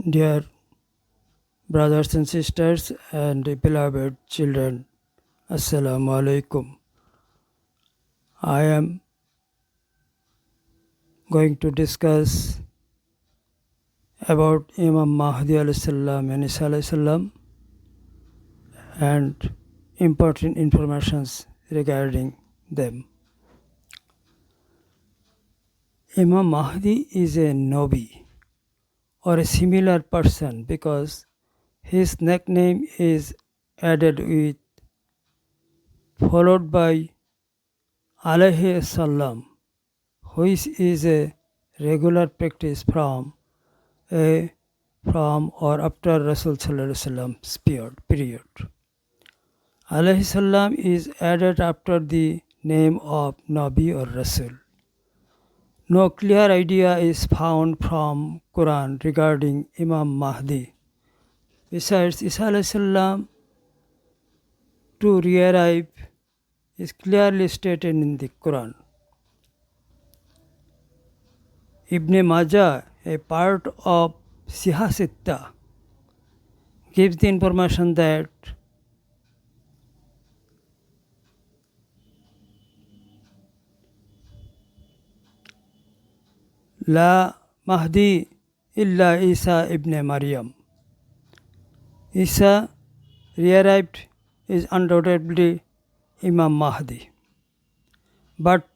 Dear brothers and sisters and beloved children, Assalamu alaikum. I am going to discuss about Imam Mahdi alayhi salam and Isa alayhi salam and important informations regarding them. Imam Mahdi is a Nabi or a similar person because his nickname is added with followed by alayhi salam, which is a regular practice from or after Rasul Sallam's period. Alayhi salam is added after the name of Nabi or Rasul. No clear idea is found from Quran regarding Imam Mahdi. Besides, Isa alayhi salam to re-arrive is clearly stated in the Quran. Ibn Majah, a part of Sihasitta, gives the information that La Mahdi illa Isa ibn Maryam. Isa re-arrived is undoubtedly Imam Mahdi. But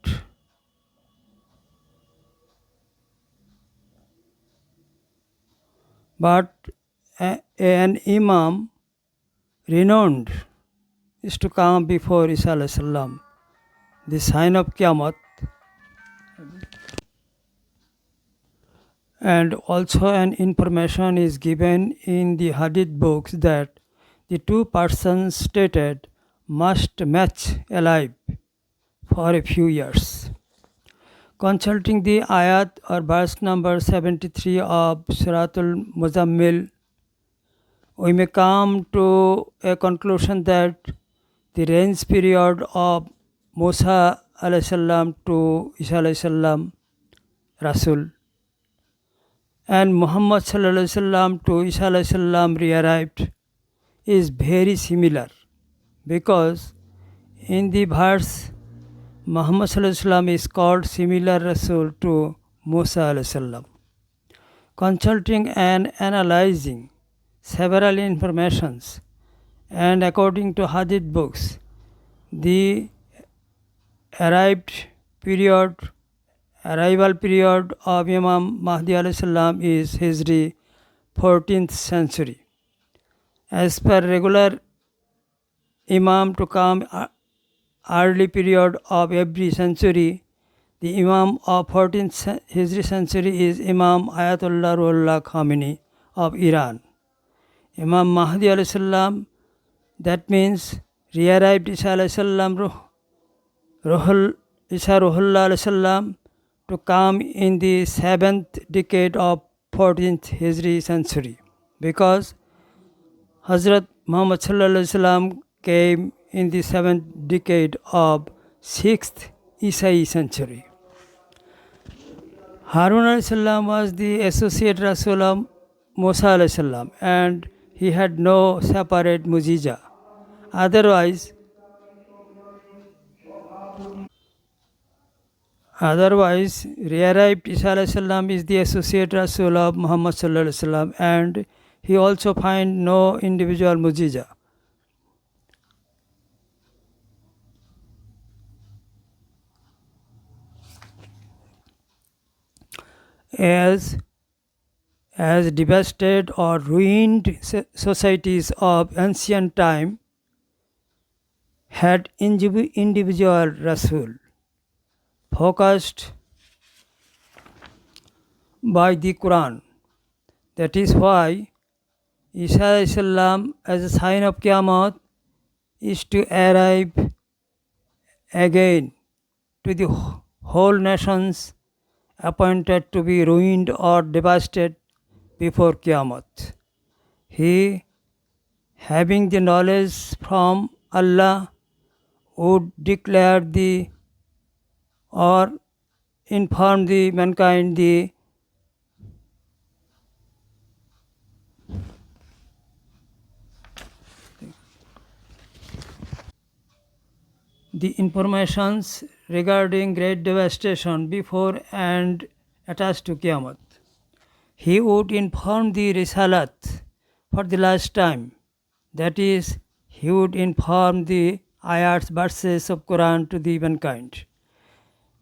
an Imam renowned is to come before Isa alayhi salam, the sign of Qiyamah, and also an information is given in the Hadith books that the two persons stated must match alive for a few years. Consulting the ayat or verse number 73 of Suratul Muzammil, we may come to a conclusion that the reign period of Musa alayhi salam to Isa alayhi salam, Rasul, and Muhammad sallallahu alaihi wasallam to Isa alayhi salam re-arrived is very similar, because in the verse Muhammad sallallahu alaihi wasallam is called similar Rasul to Musa alayhi salam. Consulting and analyzing several informations, and according to Hadith books, the arrival period of Imam Mahdi alayhi salam is Hijri 14th century. As per regular Imam to come early period of every century, the Imam of 14th Hijri century is Imam Ayatollah Ruhollah Khomeini of Iran. Imam Mahdi alayhi salam, that means re-arrived Isa alayhi salam, Isa Ruhollah alayhi salam, to come in the 7th decade of 14th Hijri century, because Hazrat Muhammad sallallahu alaihi wasallam came in the 7th decade of 6th Isai century. Harun alayhi salam was the associate Rasul of Musa alayhi salam, and he had no separate mujiza. Otherwise, re-arrived Isa alayhi salam is the associate Rasul of Muhammad sallallahu alaihi wasallam, and he also find no individual mujiza. As devastated or ruined societies of ancient time had individual Rasul focused by the Quran. That is why Isa alayhi salam, as a sign of Qiyamah, is to arrive again to the whole nations appointed to be ruined or devastated before Qiyamah. He, having the knowledge from Allah, would declare or inform the mankind the the informations regarding great devastation before and attached to Qiyamah. He would inform the Risalat for the last time. That is, he would inform the ayats, verses of Quran to the mankind.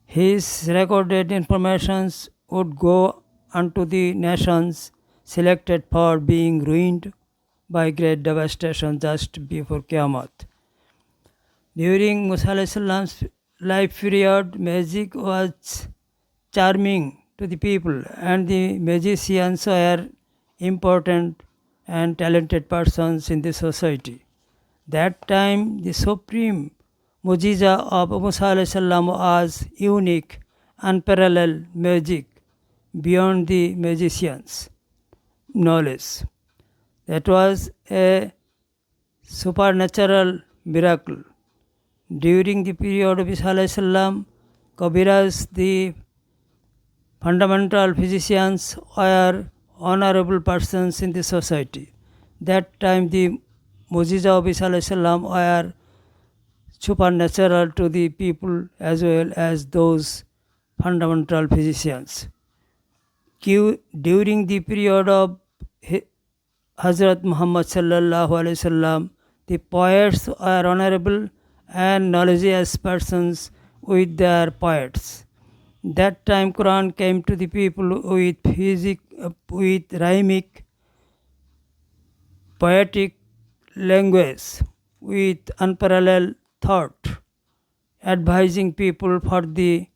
His recorded informations would go unto the nations selected for being ruined by great devastation just before Qiyamah. During Musa alayhi salam's life period, magic was charming to the people, and the magicians were important and talented persons in the society. That time, the supreme mujiza of Musa alayhi salam was unique, unparalleled magic beyond the magicians' knowledge. That was a supernatural miracle. During the period of Isa alayhi salam, Kabiras, the fundamental physicians, were honorable persons in the society. That time the mujiza of Isa alayhi salam were supernatural to the people as well as those fundamental physicians. During the period of Hazrat Muhammad sallallahu alaihi wasallam, the poets are honorable and knowledgeous persons with their poets. That time Quran came to the people with rhymic, poetic language, with unparalleled thought, advising people for the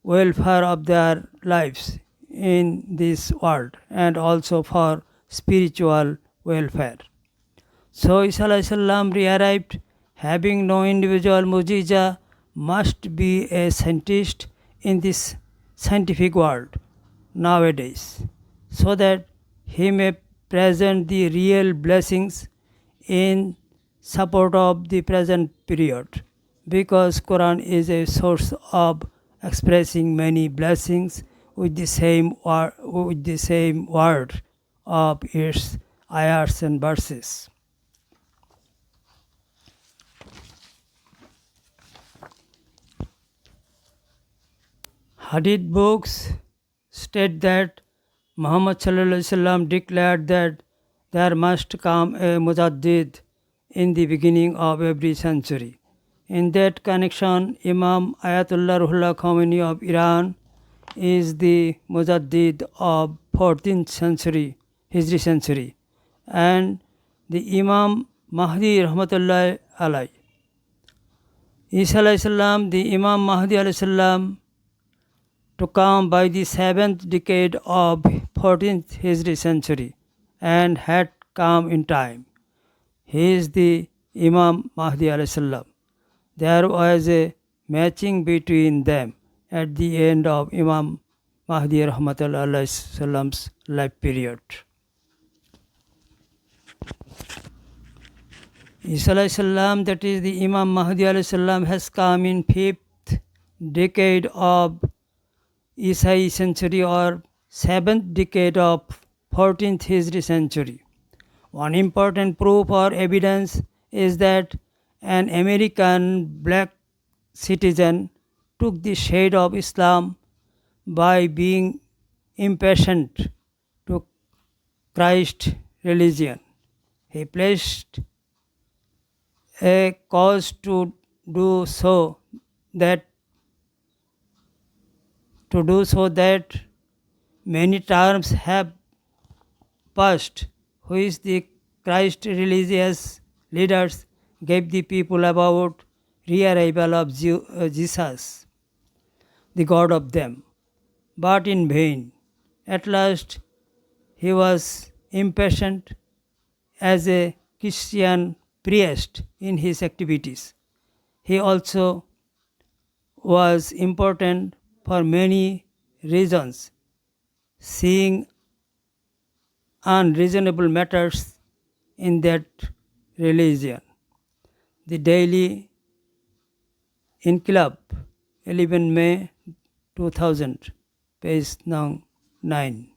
welfare of their lives in this world and also for spiritual welfare. So Isa alayhi salam arrived having no individual mujiza, must be a scientist in this scientific world nowadays, so that he may present the real blessings in support of the present period, because Quran is a source of expressing many blessings with the same word of its ayats and verses. Hadith books state that Muhammad declared that there must come a mujaddid in the beginning of every century. In that connection, Imam Ayatollah Ruhollah Khomeini of Iran is the mujaddid of 14th century, Hijri century, and the Imam Mahdi Rahmatullah Alai. Isa alayhi salam, the Imam Mahdi alayhi salam, to come by the 7th decade of 14th Hijri century and had come in time. He is the Imam Mahdi alayhi salam. There was a matching between them at the end of Imam Mahdi Rahmatullah alayhi salam's life period. Isa alayhi salam, that is the Imam Mahdi alayhi salam, has come in 5th decade of Isai century or 7th decade of 14th Hijri century. One important proof or evidence is that an American black citizen took the shade of Islam by being impatient to Christ's religion. He placed a cause to do so that many terms have passed, which the Christ religious leaders gave the people about re-arrival of Jesus, the God of them, but in vain. At last, he was impatient as a Christian priest in his activities. He also was important for many reasons, seeing unreasonable matters in that religion. The Daily Inqilab, 11 May 2000, page 9.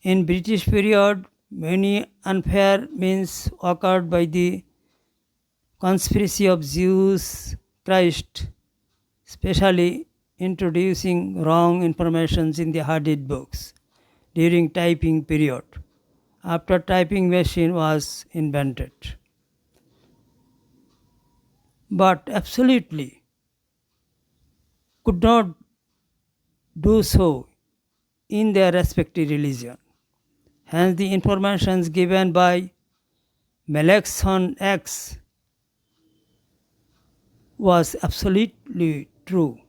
In British period, many unfair means occurred by the conspiracy of Jews Christ, especially introducing wrong information in the Hadith books during typing period after typing machine was invented. But absolutely could not do so in their respective religion. Hence the information given by Melechson X was absolutely true.